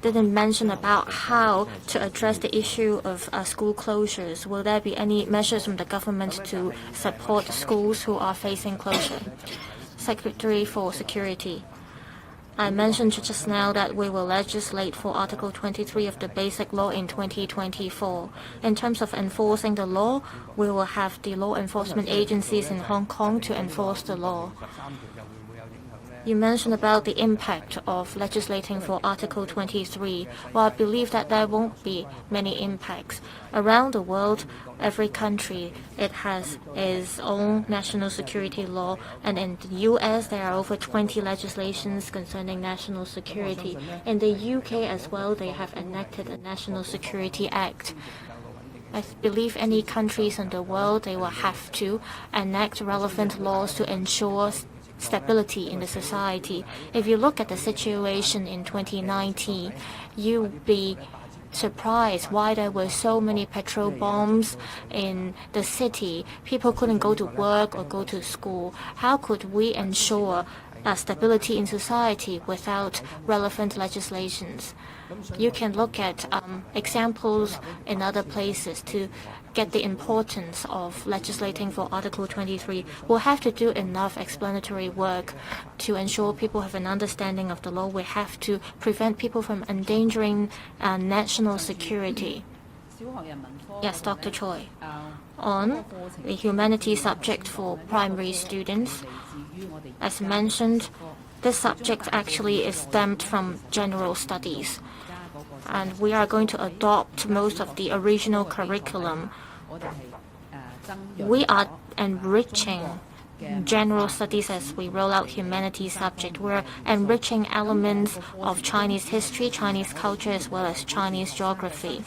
A: didn't mention about how to address the issue of school closures. Will there be any measures from the government to support schools who are facing closure? Secretary for Security. I mentioned just now that we will legislate for Article 23 of the Basic Law in 2024. In terms of enforcing the law, we will have the law enforcement agencies in Hong Kong to enforce the law. You mentioned about the impact of legislating for Article 23. Well, I believe that there won't be many impacts. Around the world, every country, it has its own national security law, and in the US, there are over 20 legislations concerning national security. In the UK as well, they have enacted a National Security Act. I believe any countries in the world, they will have to enact relevant laws to ensure stability in the society. If you look at the situation in 2019, you'll be surprised why there were so many petrol bombs in the city. People couldn't go to work or go to school. How could we ensure stability in society without relevant legislations? You can look at examples in other places to get the importance of legislating for Article 23. We'll have to do enough explanatory work to ensure people have an understanding of the law. We have to prevent people from endangering national security. Yes, Dr. Choi. On the humanities subject for primary students, as mentioned, this subject actually is stemmed from general studies. And we are going to adopt most of the original curriculum. We are enriching general studies as we roll out humanities subject. We're enriching elements of Chinese history, Chinese culture, as well as Chinese geography.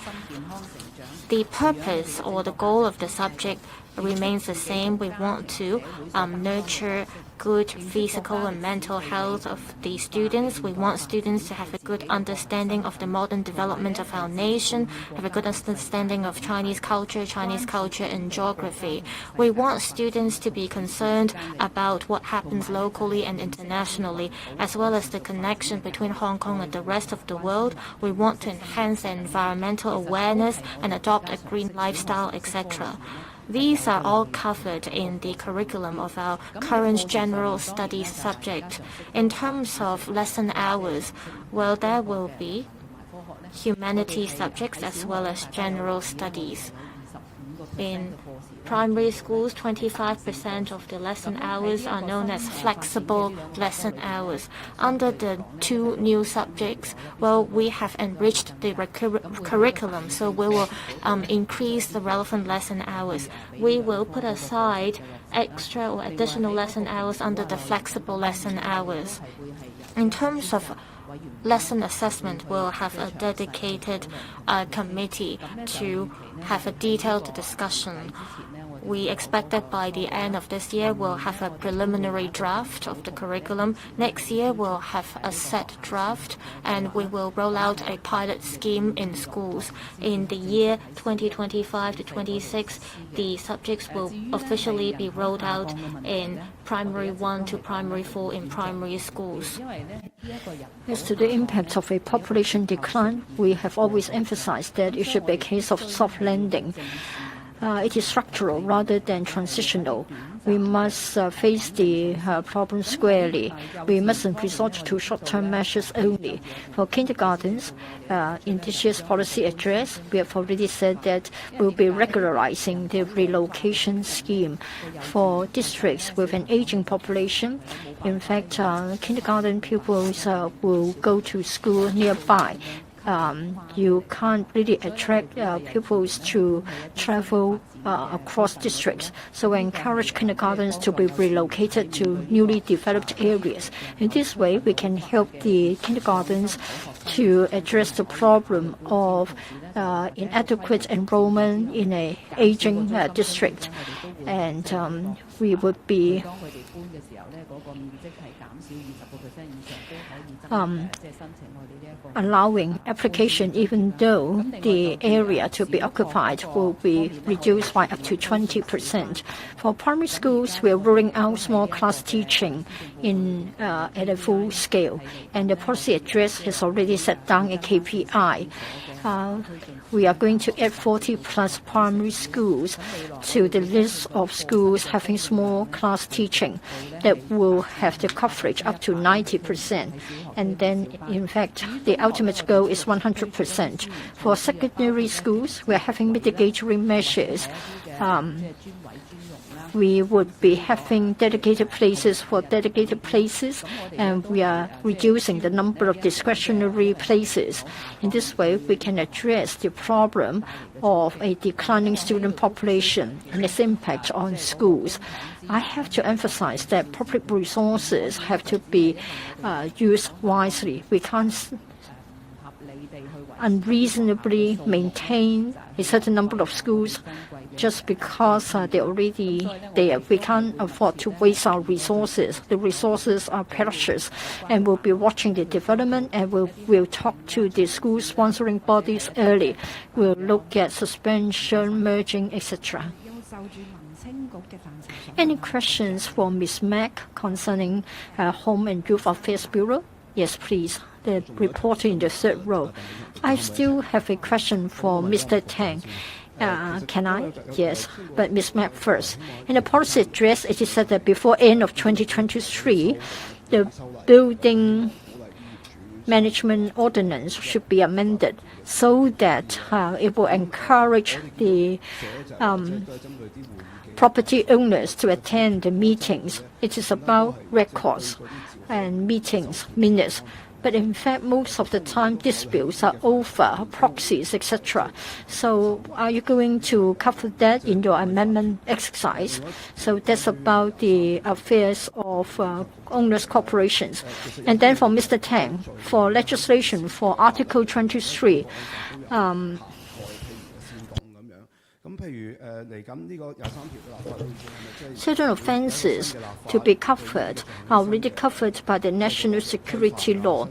A: The purpose or the goal of the subject remains the same. We want to nurture good physical and mental health of the students. We want students to have a good understanding of the modern development of our nation, have a good understanding of Chinese culture and geography. We want students to be concerned about what happens locally and internationally, as well as the connection between Hong Kong and the rest of the world. We want to enhance environmental awareness and adopt a green lifestyle, etc. These are all covered in the curriculum of our current general studies subject. In terms of lesson hours, well, there will be humanities subjects as well as general studies. In primary schools, 25% of the lesson hours are known as flexible lesson hours. Under the two new subjects, well, we have enriched the curriculum, so we will increase the relevant lesson hours. We will put aside extra or additional lesson hours under the flexible lesson hours. In terms of lesson assessment, we'll have a dedicated committee to have a detailed discussion. We expect that by the end of this year, we'll have a preliminary draft of the curriculum. Next year, we'll have a set draft, and we will roll out a pilot scheme in schools. In the year 2025 to 26, the subjects will officially be rolled out in primary 1 to primary 4 in primary schools.
B: As to the impact of a population decline, we have always emphasized that it should be a case of soft landing. It is structural rather than transitional. We must face the problem squarely. We mustn't resort to short-term measures only. For kindergartens, in this year's policy address, we have already said that we'll be regularizing the relocation scheme for districts with an aging population. In fact, kindergarten pupils will go to school nearby. You can't really attract pupils to travel across districts. So we encourage kindergartens to be relocated to newly developed areas. In this way, we can help the kindergartens to address the problem of inadequate enrollment in an aging district. And we would be allowing application even though the area to be occupied will be reduced by up to 20%. For primary schools, we are rolling out small class teaching at a full scale, and the policy address has already set down a KPI. We are going to add 40+ primary schools to the list of schools having small class teaching that will have the coverage up to 90%. And then, in fact, the ultimate goal is 100%. For secondary schools, we are having mitigatory measures. We would be having dedicated places for dedicated places, and we are reducing the number of discretionary places. In this way, we can address the problem of a declining student population and its impact on schools. I have to emphasize that public resources have to be used wisely. We can't unreasonably maintain a certain number of schools just because they're already there. We can't afford to waste our resources. The resources are precious, and we'll be watching the development, and we'll talk to the school sponsoring bodies early. We'll look at suspension, merging, etc. Any questions for Ms. Mack concerning Home and Youth Affairs Bureau? Yes, please. The reporter in the third row. I still have a question for Mr. Tang. Can I? Yes, but Ms. Mack first. In the policy address, it is said that before end of 2023, the building management ordinance should be amended so that it will encourage the property owners to attend the meetings. It is about records and meetings, minutes. But in fact, most of the time, disputes are over proxies, etc. So are you going to cover that in your amendment exercise? So that's about the affairs of owners' corporations. And then for Mr. Tang, for legislation for Article 23, certain offences to be covered are already covered by the national security law.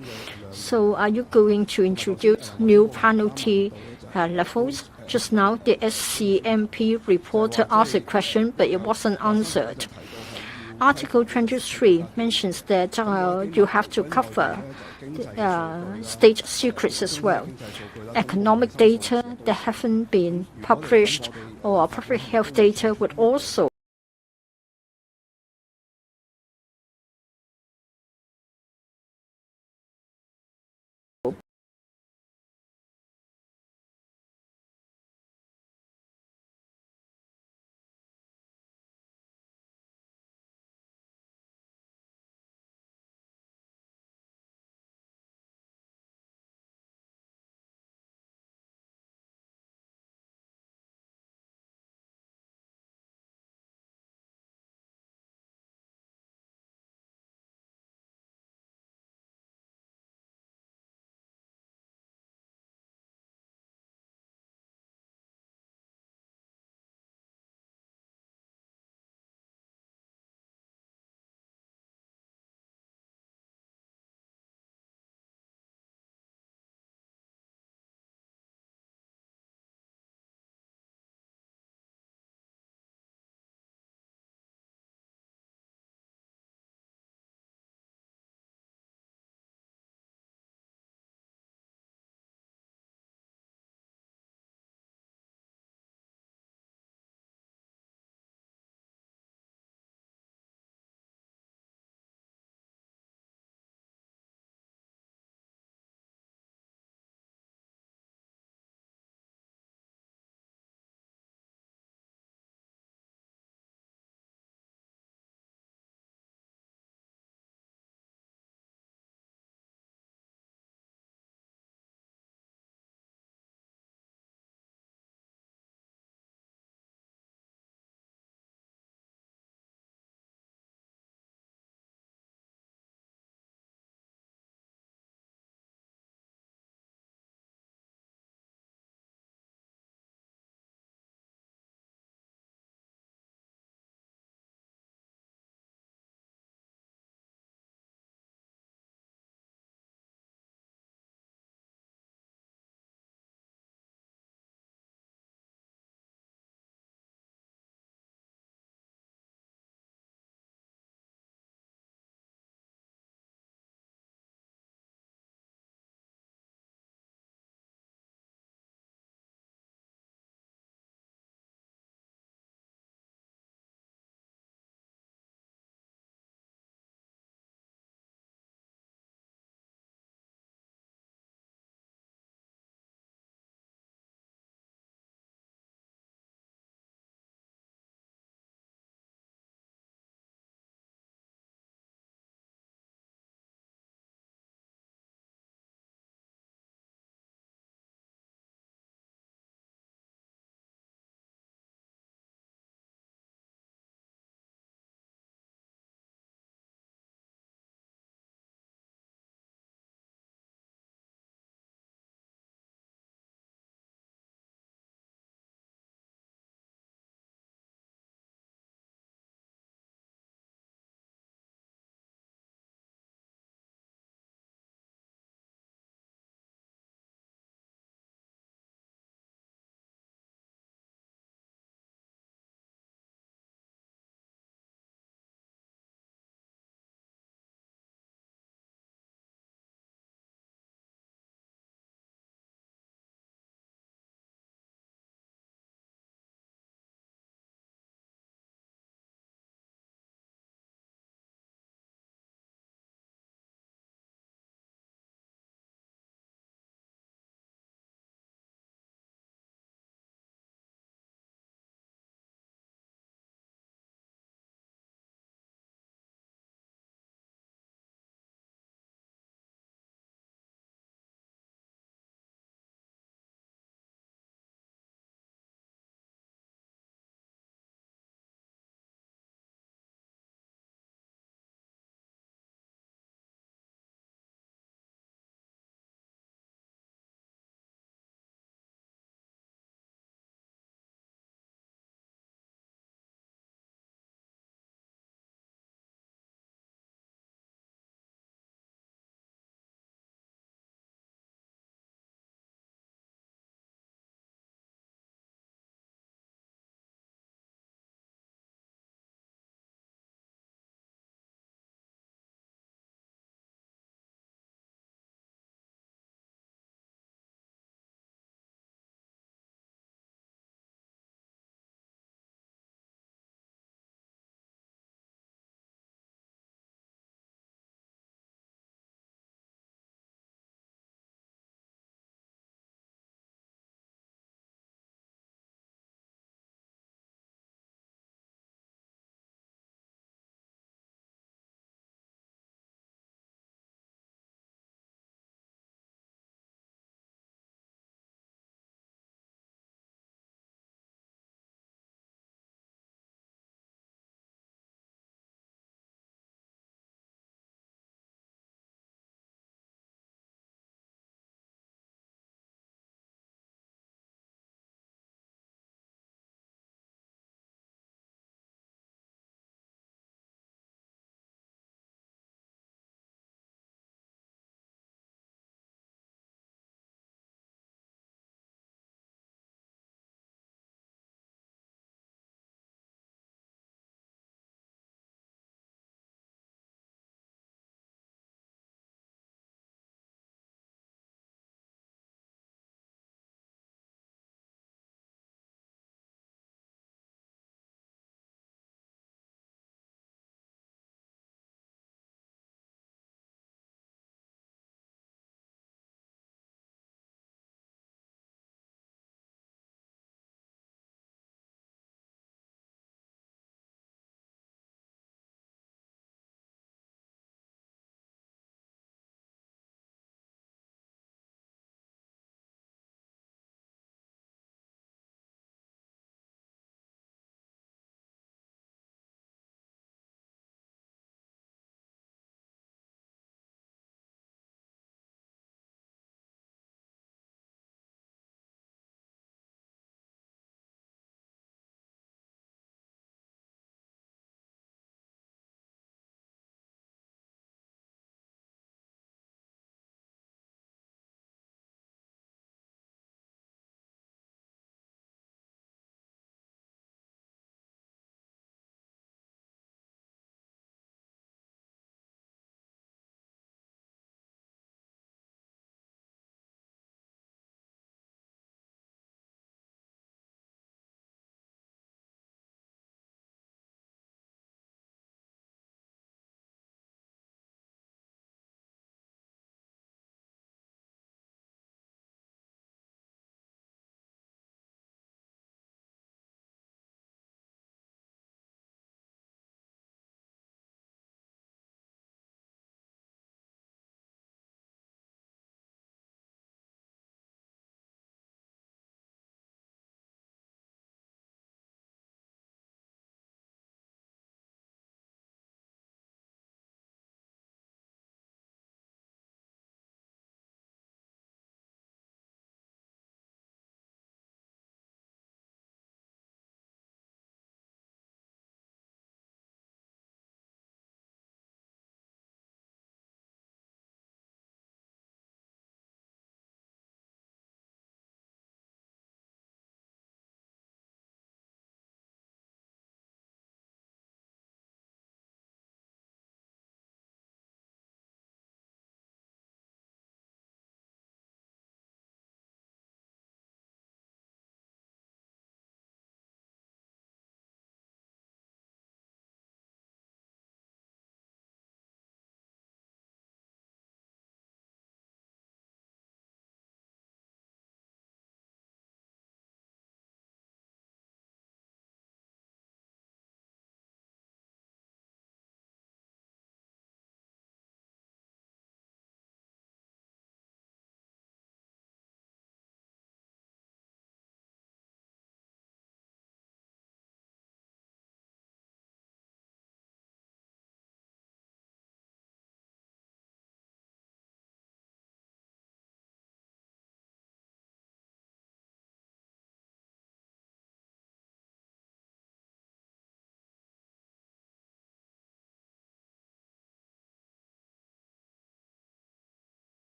B: So are you going to introduce new penalty levels? Just now, the SCMP reporter asked a question, but it wasn't answered. Article 23 mentions that you have to cover state secrets as well. Economic data that haven't been published or public health data would also